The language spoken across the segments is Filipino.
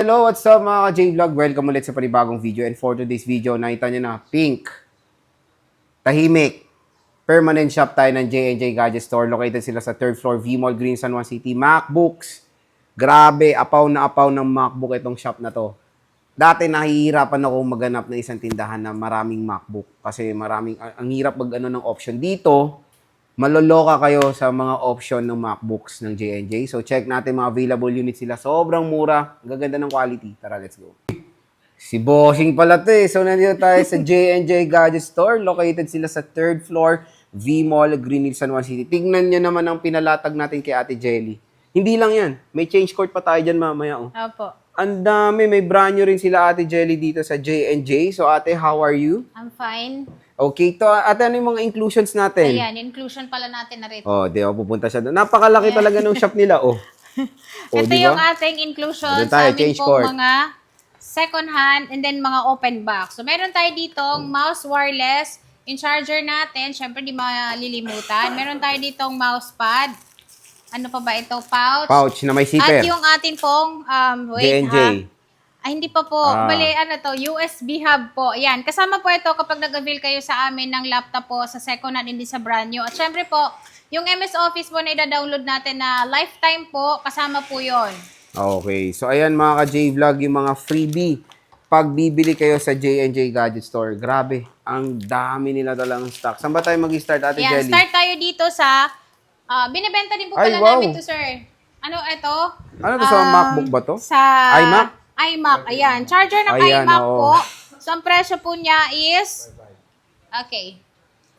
Hello, what's up mga ka-J-Vlog? Welcome ulit sa panibagong video. And for today's video, nakita nyo na pink, tahimik, permanent shop tayo ng J&J Gadget Store. Located sila sa 3rd floor, V-Mall, Green San Juan City. MacBooks. Grabe, apaw na apaw ng MacBook itong shop na to. Dati nahihirapan ako maganap ng isang tindahan na maraming MacBook. Kasi ang hirap ng option dito. Maloloka kayo sa mga option ng MacBooks ng J&J. So, check natin mga available units sila. Sobrang mura. Ang gaganda ng quality. Tara, let's go. Si Bossing pala to eh. So, nandito tayo sa J&J Gadget Store. Located sila sa 3rd floor, V-Mall, Green Hills, San Juan City. Tignan nyo naman ang pinalatag natin kay Ate Jelly. Hindi lang yan. May change court pa tayo dyan mamaya. Oh. Opo. Ang dami. May brand new rin sila Ate Jelly dito sa J&J. So, Ate, how are you? I'm fine. Okay, to ate, ano yung mga inclusions natin? Ayan, inclusion pala natin na rin. Oh, di ako pupunta siya doon. Napakalaki talaga ng shop nila, oh. Ito di ba? yung ating inclusion Doon sa tayo, amin change pong court. mga second hand and then mga open box. So, meron tayo ditong mouse wireless, yung charger natin, syempre di malilimutan. Meron tayo ditong mouse pad. Ano pa ba ito? Pouch na may zipper. At yung atin pong, wait J&J. ha. Ay, hindi pa po. Bali, USB hub po. Ayan, kasama po ito kapag nag-avail kayo sa amin ng laptop po sa second hand, hindi sa brand new. At syempre po, yung MS Office po na i-download natin na lifetime po, kasama po yon. Okay. So, ayan mga ka-J-Vlog, yung mga freebie. Pag bibili kayo sa J&J Gadget Store, grabe. Ang dami nila talagang stock. Saan ba tayo mag-start, Ate Ayan, Jelly? start tayo dito sa, binibenta din po Ay, pala wow. namin to, sir. Ano ito? Ano to, sa MacBook ba to? Sa iMac? iMac, ayan. Charger ng Ayan, iMac oo. po. So, ang presyo po niya is, okay.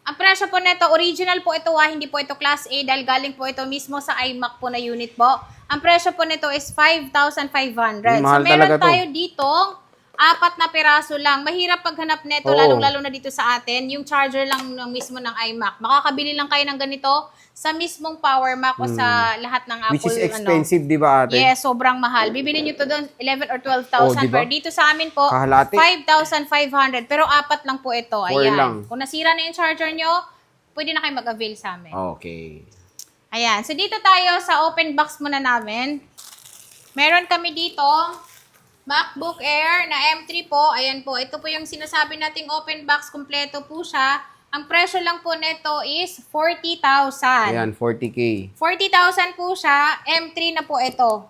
Ang presyo po nito, original po ito hindi po ito Class A dahil galing po ito mismo sa iMac po na unit po. Ang presyo po nito is 5,500. So, Mahal meron talaga to. tayo ditong 4 na piraso lang. Mahirap paghanap nito, Oo. lalong-lalo na dito sa atin. Yung charger lang mismo ng iMac. Makakabili lang kayo ng ganito sa mismong Power Mac o sa lahat ng Apple. Which is expensive, di ba, Ate? Yes, sobrang mahal. Bibili nyo to doon 11 or 12,000. Oh, diba? Pero dito sa amin po, Kahalati. 5,500. Pero 4 lang po ito. Four Ayan. lang. Kung nasira na yung charger nyo, pwede na kayo mag-avail sa amin. Okay. Ayan. So, dito tayo sa open box muna namin. Meron kami dito, MacBook Air na M3 po. Ayan po. Ito po yung sinasabi nating open box. Kompleto po siya. Ang presyo lang po nito is 40,000. Ayan, 40K. 40,000 po siya. M3 na po ito.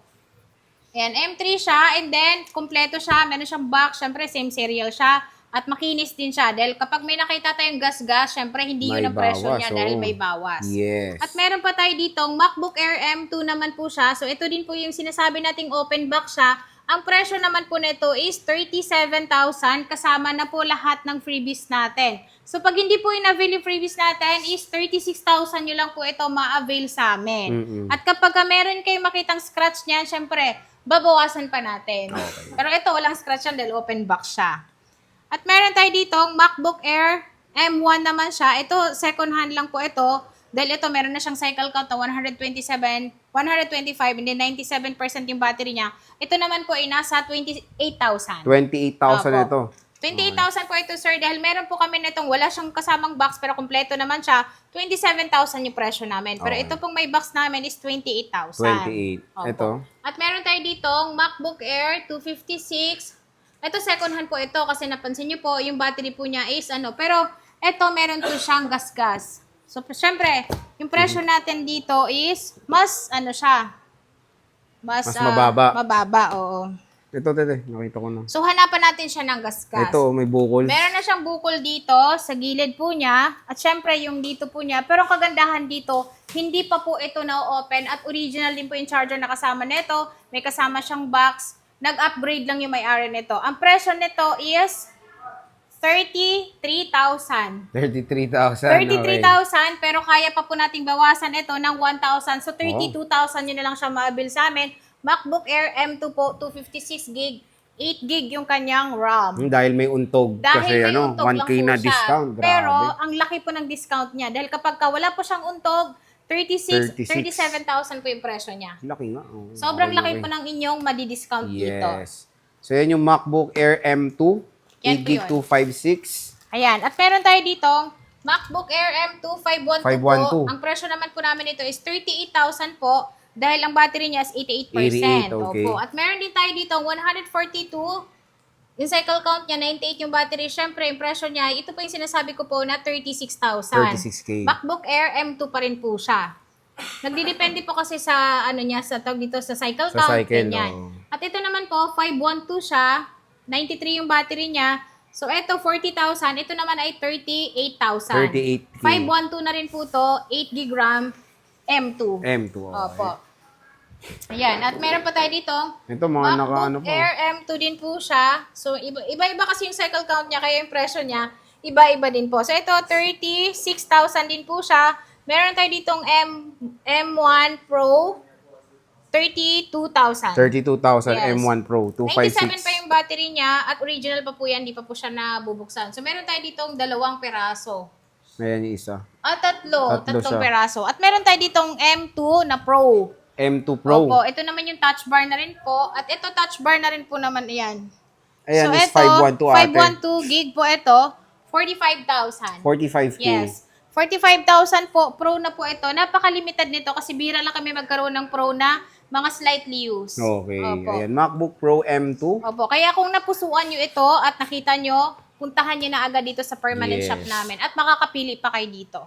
Ayan, M3 siya. And then, kompleto siya. Meron siyang box. Siyempre, same serial siya. At makinis din siya. Dahil kapag may nakita tayong gas-gas, siyempre, hindi May yun ang presyo bawas, niya oo. dahil may bawas. Yes. At meron pa tayo ditong MacBook Air M2 naman po siya. So, ito din po yung sinasabi nating open box siya. Ang presyo naman po nito is 37,000 kasama na po lahat ng freebies natin. So, pag hindi po in-avail yung freebies natin is 36,000 nyo lang po ito ma-avail sa amin. At kapag meron kayo makitang scratch niyan, syempre, babawasan pa natin. Okay. Pero ito, walang scratch yan dahil open box siya. At meron tayo ditong MacBook Air M1 naman siya. Ito, second hand lang po ito. Dahil ito, meron na siyang cycle count na 125, and then 97% yung battery niya. Ito naman po ay nasa 28,000. 28,000 Opo. ito. 28,000 po ito, sir. Dahil meron po kami nitong wala siyang kasamang box pero kompleto naman siya. 27,000 yung presyo namin. Pero Okay. ito pong may box namin is 28,000. 28. Opo. Ito. At meron tayo ditong MacBook Air 256. Ito second hand po ito kasi napansin niyo po yung battery po niya is pero ito meron po siyang gas-gas. So, syempre, yung presyo natin dito is mas siya. Mas mababa. Mababa, oo. Ito, tete. Nakita ko na. So, hanapan natin siya ng gas-gas. Ito, may bukol. Meron na siyang bukol dito sa gilid po niya. At syempre, yung dito po niya. Pero ang kagandahan dito, hindi pa po ito na-open. At original din po yung charger na kasama nito. May kasama siyang box. Nag-upgrade lang yung may-ari nito. Ang presyo nito is 33,000. 33,000. 33,000, pero kaya pa po nating bawasan ito ng 1,000. So, 32,000 yun na lang siya ma-avail sa amin. MacBook Air M2 po, 256 gig. 8 gig yung kanyang RAM. Dahil may untog. Dahil kasi may untog 1K lang po na siya. discount. Grabe. Pero, ang laki po ng discount niya. Dahil kapag wala po siyang untog, 37,000 po yung presyo niya. Laki nga. Oh. Sobrang Okay, laki okay. po ng inyong madi-discount dito. Yes. So, yan yung MacBook Air M2. Yan 8 po gig yun. 256. Ayan. At meron tayo ditong MacBook Air M2 512 po. 512. Ang presyo naman po namin ito is 38,000 po. dahil ang battery niya is 88%. 88, okay. Opo. At meron din tayo dito 142. Yung cycle count niya, 98 yung battery. Siyempre, yung presyo niya, ito po yung sinasabi ko po na 36,000. 36K. MacBook Air M2 pa rin po siya. Nagdidepende po kasi sa ano niya, sa tawag dito sa cycle Sa count. cycle, ganyan. oo. At ito naman po, 512 siya. 93 yung battery niya. So, ito 40,000. Ito naman ay 38,000. 38K. 512 na rin po to. 8 GB RAM M2. M2. Okay. Opo. Ayan. At meron pa tayo dito. Ito mga MacBook Air M2 din po siya. So, iba-iba kasi yung cycle count niya, kaya yung presyo niya, iba-iba din po. So, ito, 36,000 din po siya. Meron tayo ditong M1 Pro, 32,000. 32,000 Yes. M1 Pro, 97 pa 256. yung battery niya at original pa po yan, di pa po siya nabubuksan. So, meron tayo ditong 2 peraso. Ayan yung isa. Tatlong Tatlo siya. peraso. At meron tayo ditong M2 na Pro. M2 Pro. Opo, ito naman yung touch bar na rin po. At ito touch bar na rin po naman yan. Ayan so, is ito, 512 ate. 512 gig po ito, 45,000. 45K. Yes. 45,000 po, Pro na po ito. Napaka-limited nito kasi bira lang kami magkaroon ng Pro na mga slightly used. Okay. Opo. Ayan, MacBook Pro M2. Opo. Kaya kung napusuan nyo ito at nakita nyo, puntahan nyo na agad dito sa permanent Yes. shop namin at makakapili pa kayo dito.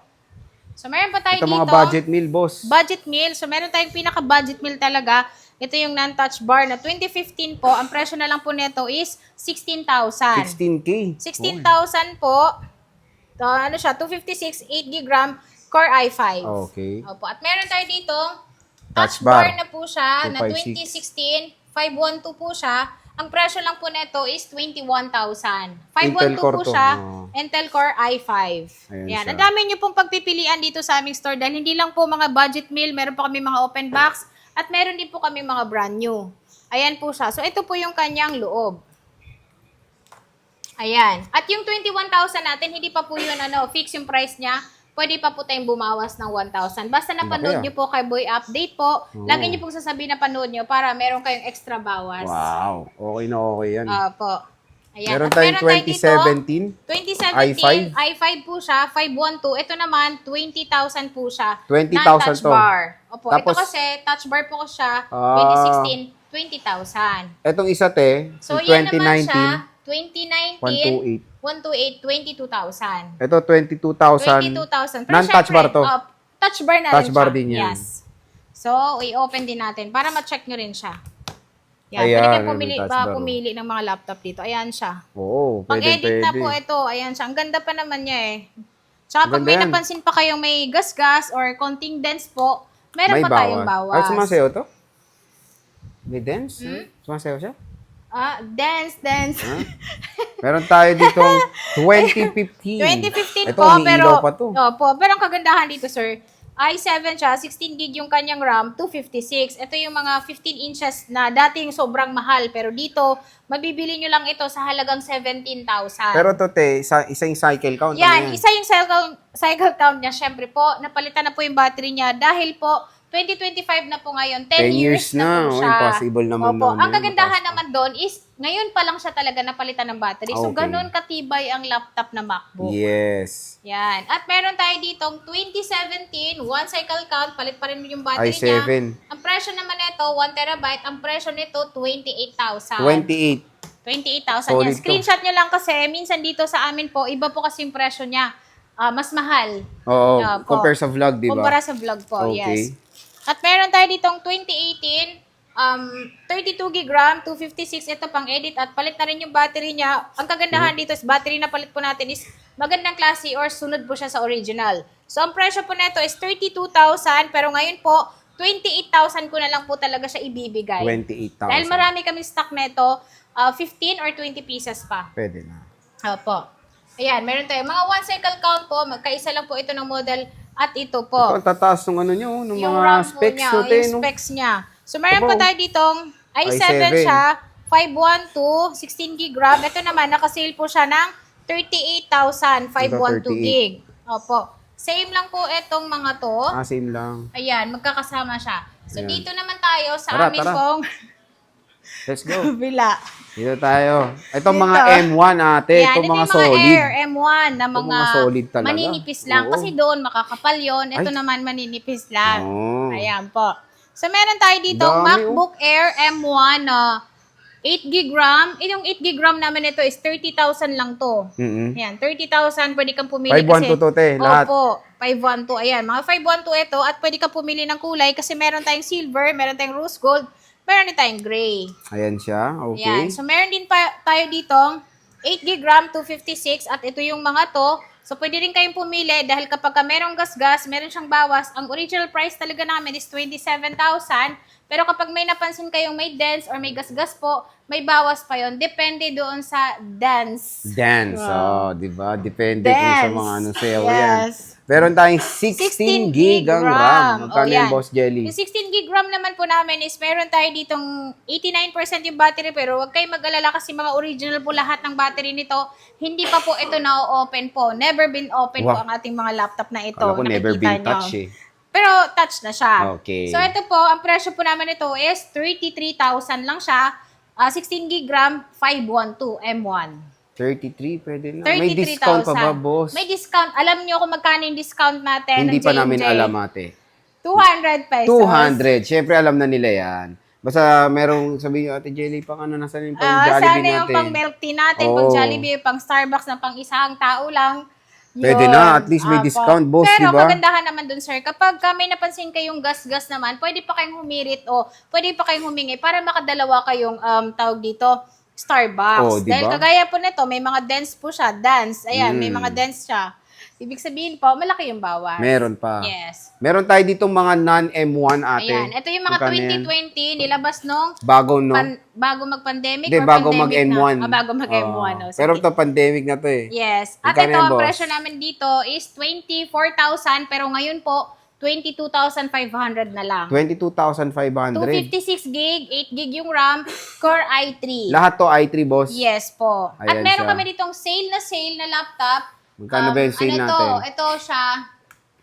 So, meron pa tayo Ito dito. mga budget meal, boss. Budget meal. So, meron tayong pinaka-budget meal talaga. Ito yung non-touch bar na 2015 po. Ang presyo na lang po nito is 16,000. 16K. 16,000 po. So, ano siya? 256, 8 GB RAM, Core i5. Okay. Opo. At meron tayo dito, Touch touch bar bar na po siya, na 256. 2016, 512 po siya. Ang presyo lang po nito is 21,000. Intel 512 Core po to. siya, Oh. Intel Core i5. Ayan Yan. siya. Ang dami nyo pong pagpipilian dito sa aming store dahil hindi lang po mga budget meal, meron po kami mga open box, at meron din po kami mga brand new. Ayan po siya. So, ito po yung kanyang loob. Ayan. At yung 21,000 natin, hindi pa po yun, fix yung price niya. Pwede pa po tayong bumawas ng 1,000. Basta napanood Laki, nyo po kay Boy Update po. Lagi nyo pong sasabihin na panood nyo para meron kayong extra bawas. Wow. Okay na okay yan. Po. Ayan. Meron At tayong tayo dito, 2017. 2017, i5 po siya, 512. Ito naman, 20,000 po siya. 20,000 Non-touch to. bar. Opo, Tapos, ito kasi, touch bar po siya, Ah. 2016, 20,000. Etong isa, te, So, yung yan naman 2019, siya, 2019, 128. 22,000. Ito, 22,000. 22,000. Pero Non-touch syempre, bar to. Touch bar na Touch rin bar siya. din yan. Yes. So, i-open din natin para ma-check nyo rin siya. Yan. Ayan, Pwede kayo may pumili, touch bar, oh. pumili ng mga laptop dito. Ayan siya. Oo, Pang-edit na pwede. po ito. Ayan siya. Ang ganda pa naman niya eh. Tsaka pag Ganda may yan. napansin pa kayong may gas-gas or konting dents po, meron pa tayong bawas. Ay, sumasayaw to? May dance? Hmm? Sumasayaw siya? Dance. Ha? Meron tayo ditong 2015. 2015 Ito, po, pero umiilaw pa to. Opo, pero ang kagandahan dito, sir, i7 siya, 16 gig yung kanyang RAM, 256. Ito yung mga 15 inches na dating sobrang mahal, pero dito, mabibili nyo lang ito sa halagang 17,000. Pero to, te, isa yung cycle count. Yan, ano yan? isa yung cycle count niya. Syempre po, napalitan na po yung battery niya dahil po, 2025 na po ngayon, 10 years na po Oh, siya. impossible naman Opo. na Ang ano, kagandahan mataas pa. naman doon is, ngayon pa lang siya talaga napalitan ng battery. So, Okay. ganun katibay ang laptop na MacBook. Yes. Yan. At meron tayo ditong 2017, one cycle count, palit pa rin yung battery niya. i7. Ang presyo naman nito, 1 terabyte. Ang presyo nito, 28,000. 28. 28,000 Solid yan. to. Screenshot nyo lang kasi, minsan dito sa amin po, iba po kasi yung presyo niya. Mas mahal. Oo, Yeah, po. compare sa vlog, di ba? Kumpara sa vlog po, Okay. yes. At meron tayo ditong 2018, 32 gig RAM, 256, ito pang edit at palit na rin yung battery niya. Ang kagandahan dito is battery na palit po natin is magandang klase or sunod po siya sa original. So, ang presyo po nito is 32,000 pero ngayon po, 28,000 ko na lang po talaga siya ibibigay. 28,000. Dahil marami kami stock nito, 15 or 20 pieces pa. Pwede na. Opo. Ayan, meron tayo. Mga one cycle count po, magkaisa lang po ito ng model at ito po. Ito, ang tataas ng ano nyo, ng Yung mga RAM po specs niya, nyo, te, yung no? specs niya. So, meron Ito pa po. tayo ditong i7 i7 siya, 512, 16 gig RAM. Ito naman, nakasale po siya ng 38,000, 512 38. gig. Opo. Same lang po itong mga to. Same lang. Ayan, magkakasama siya. So, Ayan. dito naman tayo sa Tara, amin tara. pong Let's go. bila. Dito tayo. Ito Dito. mga M1, ate. Ayan, Ito ito mga yung solid. Air M1 na Ito mga, mga solid talaga. maninipis lang. Oo. Kasi doon, makakapal yon. Ito Ay. naman, maninipis lang. Oo. Ayan po. So, meron tayo dito Dami, MacBook Air M1 na 8 gig RAM. Yung 8 gig RAM naman ito is 30,000 lang to. Yan, 30,000. Pwede kang pumili 512 to, te, lahat. Opo, 512. Ayan, mga 512 ito. At pwede kang pumili ng kulay kasi meron tayong silver, meron tayong rose gold, meron din tayong gray. Ayan siya, okay. Ayan. So, meron din pa tayo dito 8 gig RAM, 256. At ito yung mga to. So, pwede rin kayong pumili dahil kapag merong gas-gas, meron siyang bawas. Ang original price talaga namin is 27,000. Pero kapag may napansin kayong may dents or may gas-gas po, may bawas pa yon. Depende doon sa dents. Dance, di ba? Depende kung sa mga ano sa'yo yan. Yes. Meron tayong 16 gig ang RAM. Magkano yung Boss Jelly? Yung 16 gig RAM naman po namin is meron tayo ditong 89% yung battery pero huwag kayong mag-alala kasi mga original po lahat ng battery nito. Hindi pa po ito na-open po. Never been open po ang ating mga laptop na ito. Kala ko never been Nakikita touch nyo. eh. Pero touch na siya. Okay. So ito po, ang presyo po namin ito is 33,000 lang siya. 16 gig RAM, 512 M1. 33, pwede na. 33,000. May discount pa ba, boss? May discount. Alam niyo kung magkano yung discount natin Hindi ng pa J&J? namin alam, ate. 200 pesos. 200. Siyempre, alam na nila yan. Basta merong sabi nyo, Ate Jelly, pang ano, nasan yung pang Jollibee sana natin? yung pang milk tea natin, pang Jollibee, pang Starbucks na pang isang tao lang. Pwede Yun. na, at least may Apo. discount, boss, Pero diba? kagandahan naman dun, sir, kapag may napansin kayong gas-gas naman, pwede pa kayong humirit o pwede pa kayong humingi para makadalawa kayong tawag dito, Starbucks. Diba? Dahil kagaya po nito, may mga dents po siya, dance. Ayan, may mga dents siya. Ibig sabihin po, malaki yung bawas. Meron pa. Yes. Meron tayo ditong mga non-M1, ate. Ayan, ito yung mga Magkano yan? 2020, nilabas nung Bago, no? bago mag-pandemic Hindi, or bago pandemic mag-M1. na? Bago mag-M1. No? Pero ito, pandemic na to eh. Yes. At Magkano ito, yan, ang boss? presyo namin dito is 24,000 pero ngayon po, 22,500 na lang. 22,500. 256 gig, 8 gig yung RAM, Core i3. Lahat to i3, boss. Yes po. At Ayan meron siya. kami ditong sale na laptop. Magkano ba yung sale ano natin? Ito siya.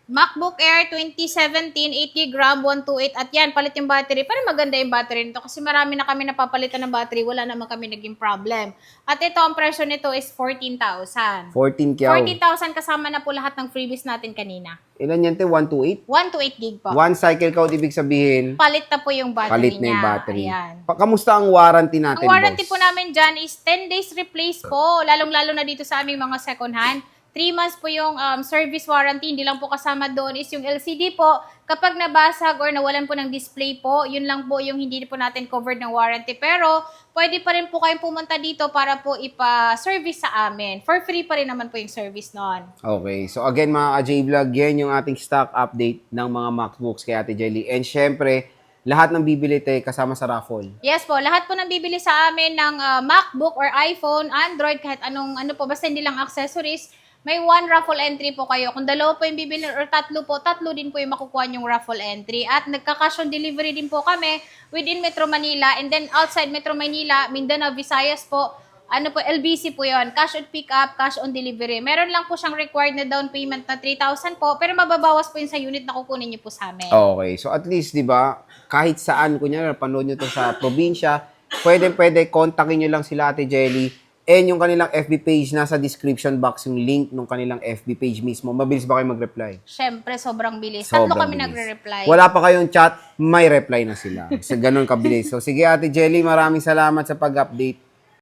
MacBook Air 2017, 8 gig RAM, 128. At yan, palit yung battery. Para maganda yung battery nito kasi marami na kami napapalitan ng battery. Wala naman kami naging problem. At ito, ang presyo nito is 14,000. 14 kyaw. 14,000 kasama na po lahat ng freebies natin kanina. Ilan yan, te? 128? 128 gig po. One cycle count, ibig sabihin, Palit na po yung battery palit na niya. yung battery. Ayan. Kamusta ang warranty natin, Ang warranty boss? po namin dyan is 10 days replace po. Lalong-lalo na dito sa aming mga second hand. 3 months po yung service warranty. Hindi lang po kasama doon is yung LCD po. Kapag nabasag or nawalan po ng display po, yun lang po yung hindi po natin covered ng warranty. Pero pwede pa rin po kayong pumunta dito para po ipa-service sa amin. For free pa rin naman po yung service noon. Okay. So again, mga ka-J-Vlog, yan yung ating stock update ng mga MacBooks kay Ate Jelly. And syempre, lahat ng bibili tayo kasama sa raffle. Yes po, lahat po ng bibili sa amin ng MacBook or iPhone, Android, kahit anong ano po, basta hindi lang accessories, may 1 raffle entry po kayo. Kung dalawa po yung bibili or tatlo po, tatlo din po yung makukuha yung raffle entry. At nagka-cash on delivery din po kami within Metro Manila and then outside Metro Manila, Mindanao, Visayas po. Ano po, LBC po yon, cash on pick up, cash on delivery. Meron lang po siyang required na down payment na 3,000 po, pero mababawas po yun sa unit na kukunin niyo po sa amin. Okay. So at least, di ba, kahit saan, kunyari, panood nyo to sa probinsya, pwede, kontakin nyo lang sila Ate Jelly. And yung kanilang FB page, nasa description box yung link ng kanilang FB page mismo. Mabilis ba kayo mag-reply? Syempre, sobrang bilis. Tatlo Sobrang kami bilis. nagre-reply. Wala pa kayong chat, may reply na sila. Sa ganun kabilis. So sige Ate Jelly, maraming salamat sa pag-update.